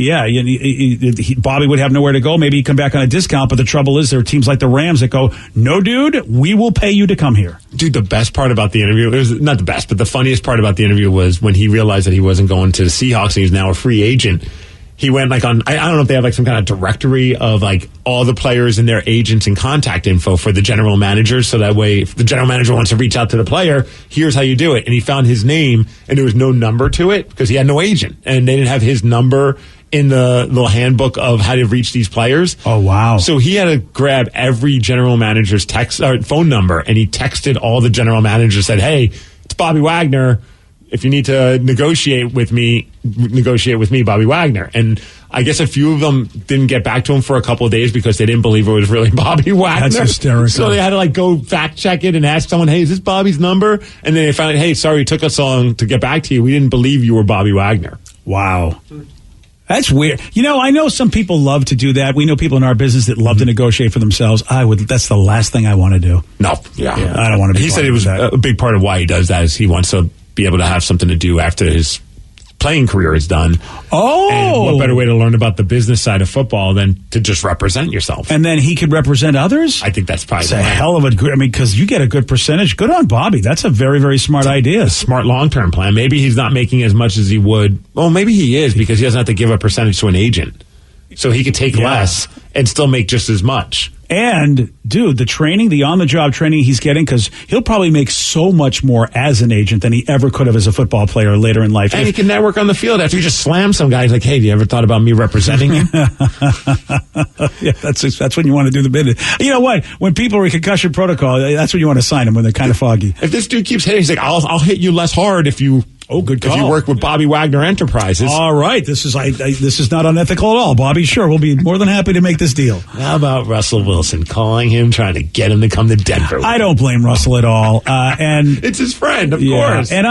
would have nowhere to go. Maybe he'd come back on a discount, but the trouble is there are teams like the Rams that go, no, dude, we will pay you to come here. Dude, the best part about the interview, it was not the best, but the funniest part about the interview was when he realized that he wasn't going to the Seahawks and he's now a free agent. He went on, I don't know if they have some kind of directory of all the players and their agents and contact info for the general managers. So that way, if the general manager wants to reach out to the player, here's how you do it. And he found his name and there was no number to it because he had no agent and they didn't have his number in the little handbook of how to reach these players. Oh, wow. So he had to grab every general manager's phone number and he texted all the general managers, said, hey, it's Bobby Wagner. If you need to negotiate with me, Bobby Wagner. And I guess a few of them didn't get back to him for a couple of days because they didn't believe it was really Bobby Wagner. That's hysterical. So they had to go fact check it and ask someone, hey, is this Bobby's number? And then they found out, hey, sorry, it took us so long to get back to you. We didn't believe you were Bobby Wagner. Wow. That's weird. I know some people love to do that. We know people in our business that love to negotiate for themselves. That's the last thing I want to do. No. Yeah. I don't want to be. He said it was a big part of why he does that is he wants to be able to have something to do after his playing career is done. Oh. And what better way to learn about the business side of football than to just represent yourself? And then he could represent others? I think that's probably a hell of a good, because you get a good percentage. Good on Bobby. That's a very, very smart idea. A smart long-term plan. Maybe he's not making as much as he would. Well, maybe he is because he doesn't have to give a percentage to an agent. So he could take less and still make just as much. And, dude, the on-the-job training he's getting, because he'll probably make so much more as an agent than he ever could have as a football player later in life. And he can network on the field after you just slam some guy. He's like, hey, do you ever thought about me representing you? Yeah, that's when you want to do the business. You know what? When people are in concussion protocol, that's when you want to sign them, when they're kind of foggy. If this dude keeps hitting, he's like, I'll hit you less hard if you... Oh, good call. If you work with Bobby Wagner Enterprises. All right. This is not unethical at all, Bobby. Sure, we'll be more than happy to make this deal. How about Russell Wilson calling him, trying to get him to come to Denver? I don't blame Russell at all. And it's his friend, of course. And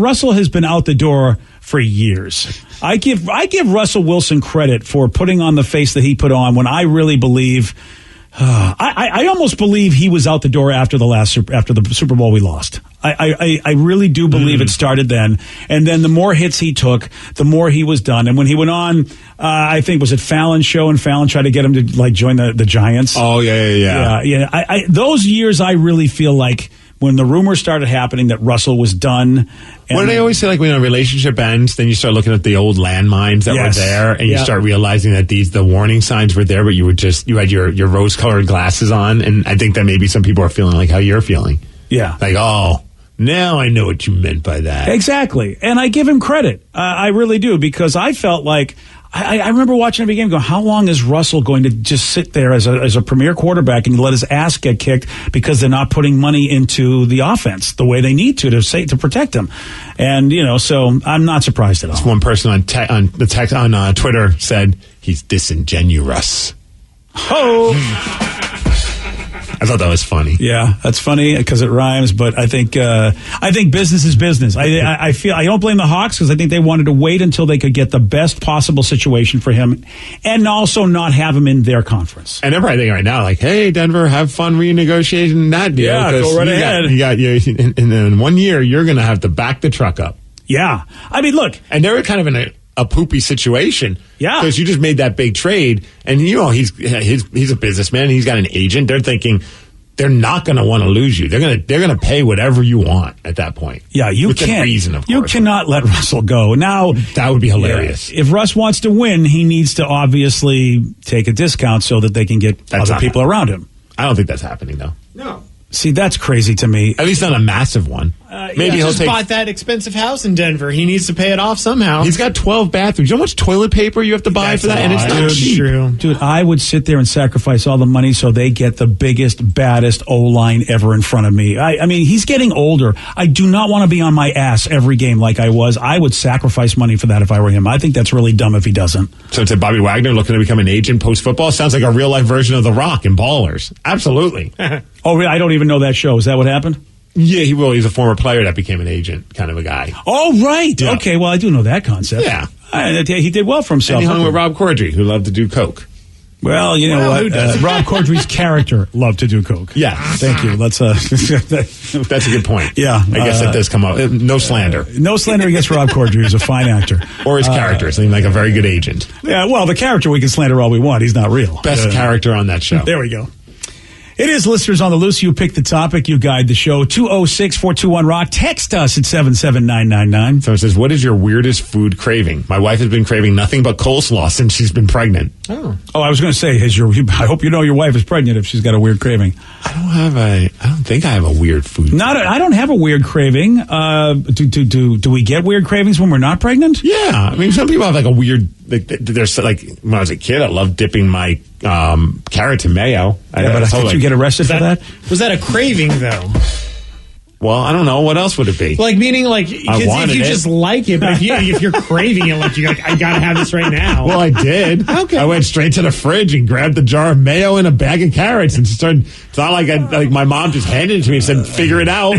Russell has been out the door for years. I give Russell Wilson credit for putting on the face that he put on when I really believe... I almost believe he was out the door after the Super Bowl we lost. I really do believe it started then. And then the more hits he took, the more he was done. And when he went on, I think, was it Fallon's show, and Fallon tried to get him to join the Giants? Oh, yeah. Those years, I really feel like when the rumors started happening that Russell was done. What do they always say? Like when a relationship ends, then you start looking at the old landmines that were there, and you start realizing that the warning signs were there, but you had your rose-colored glasses on, and I think that maybe some people are feeling like how you're feeling. Yeah, like, oh, now I know what you meant by that. Exactly, and I give him credit. I really do, because I felt like I remember watching every game going, how long is Russell going to just sit there as a premier quarterback and let his ass get kicked because they're not putting money into the offense the way they need to protect him? And, so I'm not surprised at all. One person on Twitter said he's disingenuous. Oh! I thought that was funny. Yeah, that's funny because it rhymes. But I think business is business. I feel I don't blame the Hawks because I think they wanted to wait until they could get the best possible situation for him, and also not have him in their conference. And they're probably thinking right now, like, "Hey, Denver, have fun renegotiating that deal." Yeah, go right ahead. In 1 year, you're going to have to back the truck up. Yeah, I mean, look, and they're kind of in a poopy situation. Yeah, because you just made that big trade, and he's a businessman. He's got an agent. They're thinking they're not going to want to lose you. They're going to pay whatever you want at that point. Yeah, you can't. Reason, of you course. cannot let Russell go now. That would be hilarious. If Russ wants to win, he needs to obviously take a discount so that they can get other people around him. I don't think that's happening though. No. See, that's crazy to me. At least not a massive one. Maybe he'll bought that expensive house in Denver. He needs to pay it off somehow. He's got 12 bathrooms. You know how much toilet paper you have to buy for that? And it's not cheap. True. Dude, I would sit there and sacrifice all the money so they get the biggest, baddest O-line ever in front of me. I mean, he's getting older. I do not want to be on my ass every game like I was. I would sacrifice money for that if I were him. I think that's really dumb if he doesn't. So it's Bobby Wagner looking to become an agent post-football? Sounds like a real-life version of The Rock and Ballers. Absolutely. Oh, really? I don't even know that show. Is that what happened? Yeah, he's a former player that became an agent, kind of a guy. Oh, right. Yeah. Okay, well, I do know that concept. Yeah. He did well for himself. And he hung with Rob Corddry, who loved to do coke. Well, you know what? Rob Corddry's character loved to do coke. Yeah. Thank you. Let's. That's a good point. Yeah. I guess that does come up. No slander. No slander against Rob Corddry. He's a fine actor. Or his character. Seemed like a very good agent. Yeah, well, the character we can slander all we want. He's not real. Best character on that show. There we go. It is Listeners on the Loose. You pick the topic. You guide the show. 206-421-ROCK. Text us at 77999. So it says, what is your weirdest food craving? My wife has been craving nothing but coleslaw since she's been pregnant. Oh, I was going to say, I hope you know your wife is pregnant if she's got a weird craving. I don't think I have a weird food. I don't have a weird craving. Do we get weird cravings when we're not pregnant? Yeah. I mean, some people have like a weird, there's like, when I was a kid, I loved dipping my carrots in mayo. Did you get arrested for that? Was that a craving, though? Well, I don't know. What else would it be? Like, meaning, like, if you just like it, but if you're craving it, like, you're like, I gotta have this right now. Well, I did. Okay. I went straight to the fridge and grabbed the jar of mayo and a bag of carrots and started. It's not like my mom just handed it to me and said, figure it out.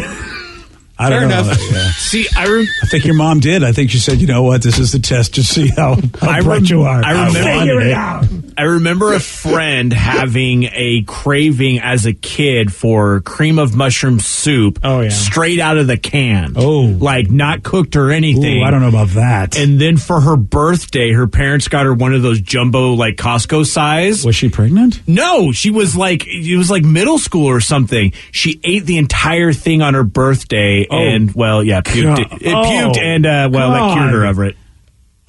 I don't know. Yeah. See, I think your mom did. I think she said, you know what, this is the test to see how bright you are. I remember a friend having a craving as a kid for cream of mushroom soup straight out of the can. Oh. Like not cooked or anything. Ooh, I don't know about that. And then for her birthday, her parents got her one of those jumbo, like Costco size. Was she pregnant? No, she was like, it was like middle school or something. She ate the entire thing on her birthday. And, well, yeah, puked. It puked, and, that cured her of it.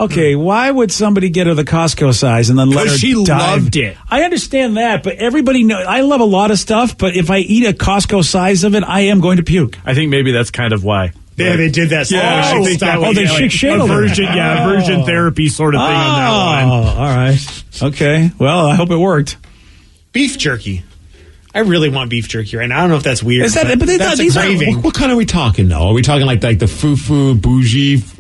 Okay, why would somebody get her the Costco size and then let her she dive? loved it. I understand that, but everybody knows I love a lot of stuff, but if I eat a Costco size of it, I am going to puke. I think maybe that's kind of why. Yeah, they did that. Version therapy sort of thing on that one. Oh, all right. Okay, well, I hope it worked. Beef jerky. I really want beef jerky right now. I don't know if that's weird. Is that? But that's a craving. What kind are we talking though? Are we talking like the foo-foo bougie beef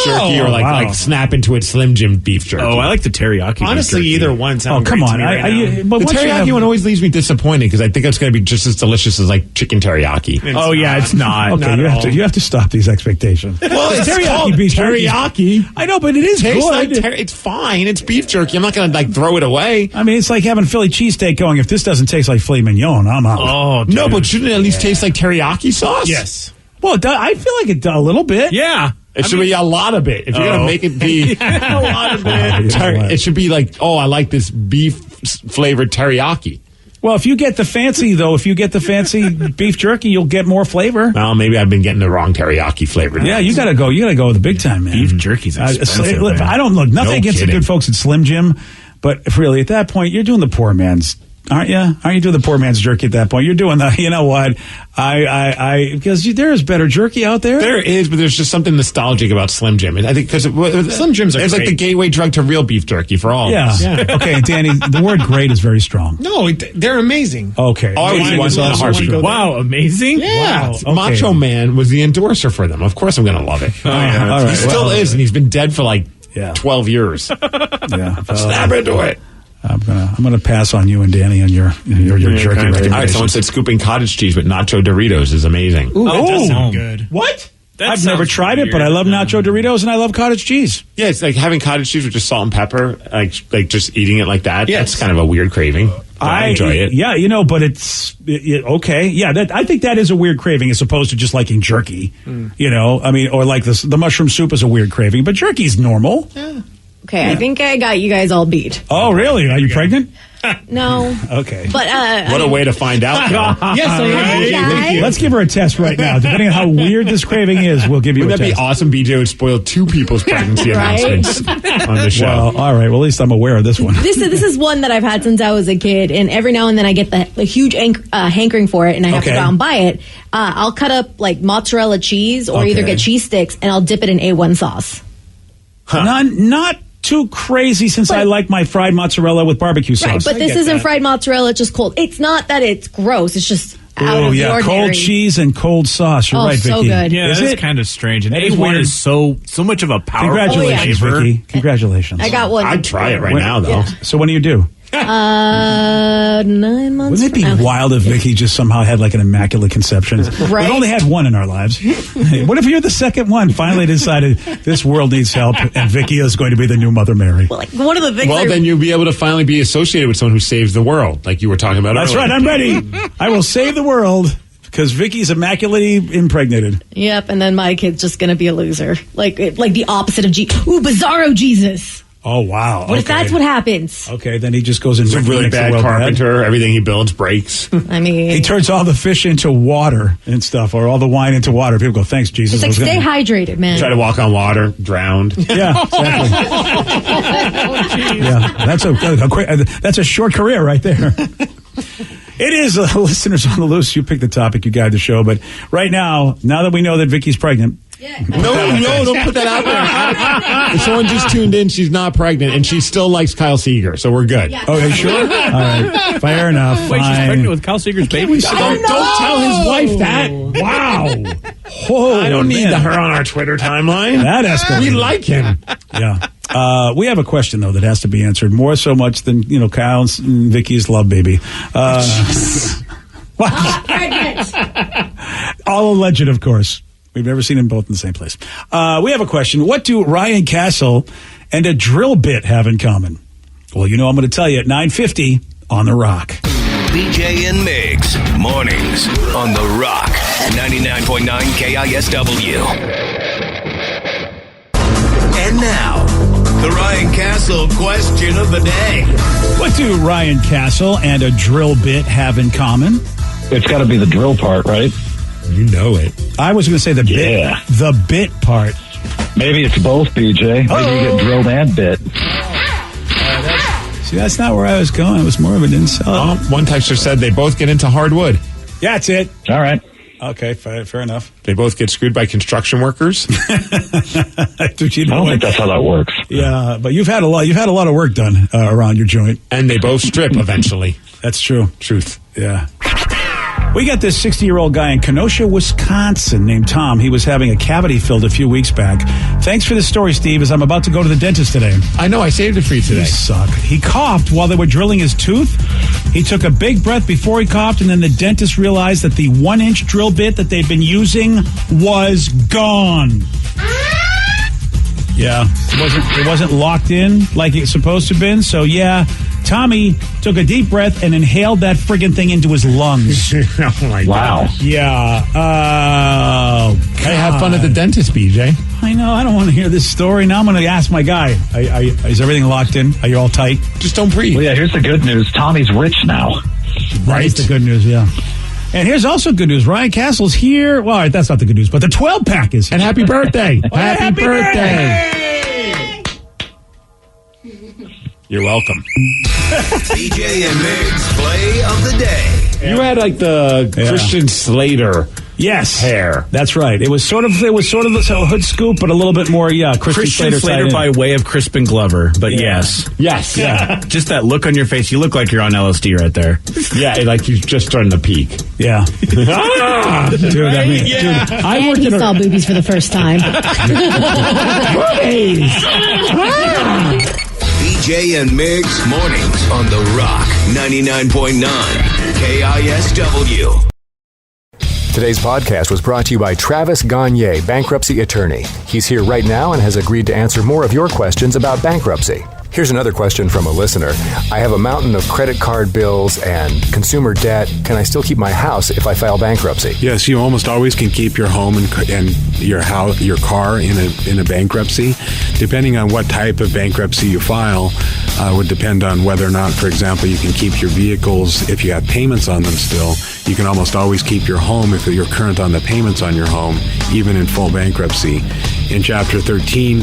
jerky, or like snap into it Slim Jim beef jerky? Oh, I like the teriyaki. Honestly, beef jerky. either one sounds come great on! to me But the teriyaki one always leaves me disappointed because I think it's going to be just as delicious as like chicken teriyaki. It's not. Okay, not you have to stop these expectations. Well, it's teriyaki beef teriyaki. I know, but it is Tastes good. like it's fine. It's beef jerky. I'm not going to like throw it away. I mean, it's like having Philly cheesesteak going. If this doesn't taste like filet mignon, I'm out. Oh, dude. No, but shouldn't it at least taste like teriyaki sauce? Yes. Well, I feel like it a little bit. Yeah. It should be a lot of it. If you're going to make it be a lot of it. It should be like, I like this beef flavored teriyaki. Well, if you get the fancy beef jerky, you'll get more flavor. Well, maybe I've been getting the wrong teriyaki flavor. Yeah, you gotta go with the big time, man. Beef jerky's expensive, man. I don't look nothing against the good folks at Slim Jim, but really at that point, you're doing the poor man's Aren't you? Aren't you doing the poor man's jerky at that point? You're doing the, you know what? Because there is better jerky out there. There is, but there's just something nostalgic about Slim Jim. I think because Slim Jims are it's like great. the gateway drug to real beef jerky for all of us. Yeah. Okay, Danny, the word great is very strong. No, they're amazing. Okay. Oh, I would Mine want was in a also heartbeat. one go there. Wow, amazing. Yeah. Wow. Okay. Macho Man was the endorser for them. Of course I'm going to love it. All right. He still is, and he's been dead for like Yeah. 12 years. Yeah. Snap into it. I'm gonna pass on you and Danny on your jerky recommendations. All right, someone said scooping cottage cheese with nacho Doritos is amazing. Ooh, that does Oh. sound good. What? That I've never sounds tried it, but I love nacho Doritos and I love cottage cheese. Yeah, it's like having cottage cheese with just salt and pepper, like just eating it like that. Yes. That's kind of a weird craving. But I enjoy it. Yeah, but it's okay. Yeah, I think that is a weird craving as opposed to just liking jerky. I mean, or like the mushroom soup is a weird craving, but jerky's normal. Okay, I think I got you guys all beat. Oh, really? Are you pregnant? No. Okay. But What a way to find out, though. Yes, Hey, guys. Let's give her a test right now. Depending on how weird this craving is, we'll give you Wouldn't a that be test. awesome? BJ would spoil two people's pregnancy Right? announcements on the show. Well, all right. Well, at least I'm aware of this one. This is one that I've had since I was a kid, and every now and then I get the huge hankering for it, and I have to Okay. go out and buy it. I'll cut up like mozzarella cheese, or either Okay. get cheese sticks, and I'll dip it in A1 sauce. Not too crazy since I like my fried mozzarella with barbecue sauce. Right, but this isn't fried mozzarella; it's just cold. It's not that it's gross; it's just out Oh of the yeah, ordinary. cold cheese and cold sauce. You're Oh, right, so Vicky. good. Yeah, Is that's it? kind of strange. And That is A1 weird. is so much of a powerful Congratulations, flavor. Vicky. Congratulations. I got one. I'd try it right When- now, though. So when do you do? 9 months. Wouldn't it be from now. wild if Vicky just somehow had like an immaculate conception? Right? We've only had one in our lives. What if you're the second one? Finally decided this world needs help, and Vicky is going to be the new Mother Mary. Like one of the things. Well, then you'll be able to finally be associated with someone who saves the world, like you were talking about That's earlier. right. I'm ready. I will save the world because Vicky's immaculately impregnated. Yep, and then my kid's just gonna be a loser, like the opposite of Ooh, Bizarro Jesus. Oh wow! What if that's what happens? Okay, then he just goes and He's a really makes the bad world carpenter. Everything he builds breaks. I mean, He turns all the fish into water and stuff, or all the wine into water. People go, "Thanks, Jesus." it's like I was stay gonna-" hydrated, man. Try to walk on water, drowned. Yeah, exactly. Yeah, that's a short career right there. It is, listeners on the loose. You pick the topic, you guide the show. But right now that we know that Vicky's pregnant, No, don't put that out there. If someone just tuned in, she's not pregnant, and she still likes Kyle Seeger, so we're good. oh, are you sure? All right, fair enough. Wait, she's fine. pregnant with Kyle Seeger's baby? Don't tell his wife that. Wow. Oh, I don't need man. her on our Twitter timeline. That escalated. We like him. Yeah. We have a question though that has to be answered more so much than Kyle and Vicky's love baby. What? All alleged, of course. We've never seen them both in the same place. We have a question. What do Ryan Castle and a drill bit have in common? Well, I'm going to tell you at 9:50 on The Rock. BJ and Migs, mornings on The Rock, 99.9 KISW. And now, the Ryan Castle question of the day. What do Ryan Castle and a drill bit have in common? It's got to be the drill part, right? You know it. I was going to say the bit. Yeah. The bit part. Maybe it's both, BJ. Maybe you get drilled and bit. See, that's not where I was going. It was more of an insult. One texter said they both get into hardwood. Yeah, that's it. All right. Okay, fair enough. They both get screwed by construction workers. I don't think that's how that works. Yeah, but you've had a lot of work done around your joint. And they both strip eventually. That's true. Truth. Yeah. We got this 60-year-old guy in Kenosha, Wisconsin named Tom. He was having a cavity filled a few weeks back. Thanks for the story, Steve, as I'm about to go to the dentist today. I know, I saved it for you today. You suck. He coughed while they were drilling his tooth. He took a big breath before he coughed, and then the dentist realized that the 1-inch drill bit that they'd been using was gone. Yeah, it wasn't locked in like it's supposed to have been. So yeah, Tommy took a deep breath and inhaled that friggin' thing into his lungs. Oh my Wow. God. Yeah. Oh, Hey, have fun at the dentist, BJ. I know. I don't want to hear this story. Now I'm going to ask my guy. Is everything locked in? Are you all tight? Just don't breathe. Well, yeah, here's the good news. Tommy's rich now. Right. That's the good news, yeah. And here's also good news. Ryan Castle's here. Well, all right, that's not the good news, but the 12-pack is here. And happy birthday. Happy birthday. You're welcome. BJ and Migs play of the day. You had like the Christian Slater Yes, hair. That's right. It was sort of a hood scoop, but a little bit more. Yeah, Christian Slater by way of Crispin Glover. But yes, yeah. Just that look on your face. You look like you're on LSD right there. Yeah, like you've just starting to peak. Yeah, dude. I mean, dude, I worked he saw boobies for the first time. BJ and Migs mornings on The Rock 99.9 KISW. Today's podcast was brought to you by Travis Gagne, bankruptcy attorney. He's here right now and has agreed to answer more of your questions about bankruptcy. Here's another question from a listener. I have a mountain of credit card bills and consumer debt. Can I still keep my house if I file bankruptcy? Yes, you almost always can keep your home and your house, your car in a bankruptcy. Depending on what type of bankruptcy you file, would depend on whether or not, for example, you can keep your vehicles if you have payments on them still. You can almost always keep your home if you're current on the payments on your home, even in full bankruptcy. In Chapter 13,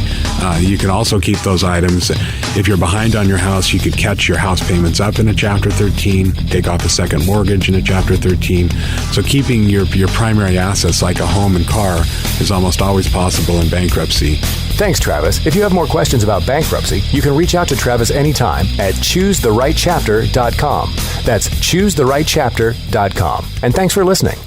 you can also keep those items. If you're behind on your house, you could catch your house payments up in a Chapter 13, take off a second mortgage in a Chapter 13. So keeping your primary assets like a home and car is almost always possible in bankruptcy. Thanks, Travis. If you have more questions about bankruptcy, you can reach out to Travis anytime at choosetherightchapter.com. That's choosetherightchapter.com. And thanks for listening.